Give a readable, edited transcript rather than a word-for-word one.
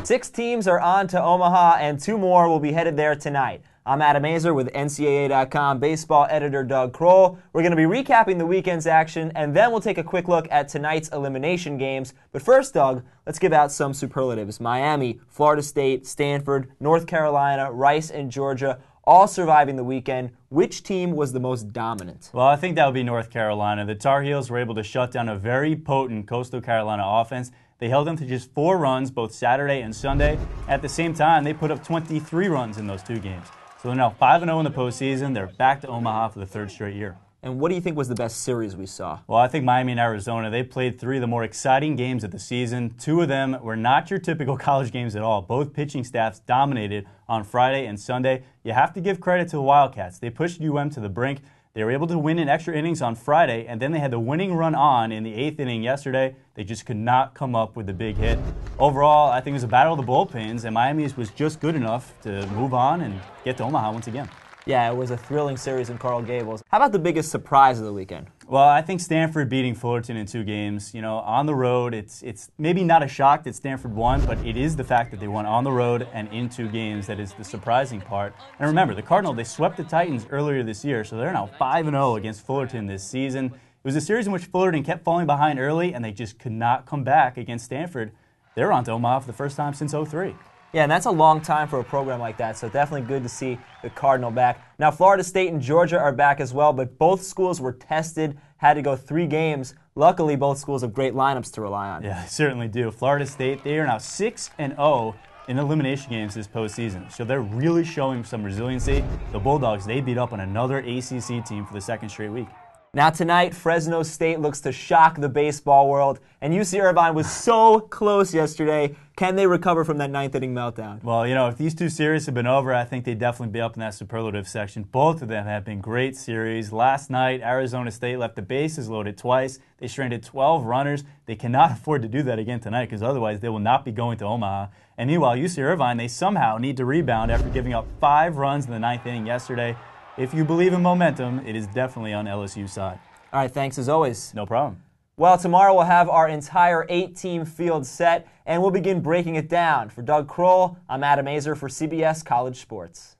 Six teams are on to Omaha, and two more will be headed there tonight. I'm Adam Azer with NCAA.com baseball editor Doug Kroll. We're going to be recapping the weekend's action, and then we'll take a quick look at tonight's elimination games. But first, Doug, let's give out some superlatives. Miami, Florida State, Stanford, North Carolina, Rice, and Georgia all surviving the weekend. Which team was the most dominant? Well, I think that would be North Carolina. The Tar Heels were able to shut down a very potent Coastal Carolina offense. They held them to just 4 runs both Saturday and Sunday. At the same time, they put up 23 runs in those 2 games. So they're now 5-0 in the postseason. They're back to Omaha for the 3rd straight year. And what do you think was the best series we saw? Well, I think Miami and Arizona, they played 3 of the more exciting games of the season. 2 of them were not your typical college games at all. Both pitching staffs dominated on Friday and Sunday. You have to give credit to the Wildcats. They pushed UM to the brink. They were able to win in extra innings on Friday, and then they had the winning run on in the 8th inning yesterday. They just could not come up with the big hit. Overall, I think it was a battle of the bullpens, and Miami was just good enough to move on and get to Omaha once again. Yeah, it was a thrilling series in Coral Gables. How about the biggest surprise of the weekend? Well, I think Stanford beating Fullerton in 2 games. You know, on the road, it's maybe not a shock that Stanford won, but it is the fact that they won on the road and in 2 games that is the surprising part. And remember, the Cardinals, they swept the Titans earlier this year, so they're now 5-0 against Fullerton this season. It was a series in which Fullerton kept falling behind early, and they just could not come back against Stanford. They're on to Omaha for the first time since '03. Yeah, and that's a long time for a program like that, so definitely good to see the Cardinal back. Now, Florida State and Georgia are back as well, but both schools were tested, had to go 3 games. Luckily, both schools have great lineups to rely on. Yeah, they certainly do. Florida State, they are now 6-0 in elimination games this postseason, so they're really showing some resiliency. The Bulldogs, they beat up on another ACC team for the 2nd straight week. Now tonight, Fresno State looks to shock the baseball world, and UC Irvine was so close yesterday. Can they recover from that 9th inning meltdown? Well, you know, if these 2 series have been over, I think they'd definitely be up in that superlative section. Both of them have been great series. Last night, Arizona State left the bases loaded twice. They stranded 12 runners. They cannot afford to do that again tonight because otherwise they will not be going to Omaha. And meanwhile, UC Irvine, they somehow need to rebound after giving up 5 runs in the 9th inning yesterday. If you believe in momentum, it is definitely on LSU's side. All right, thanks as always. No problem. Well, tomorrow we'll have our entire 8-team field set, and we'll begin breaking it down. For Doug Kroll, I'm Adam Azer for CBS College Sports.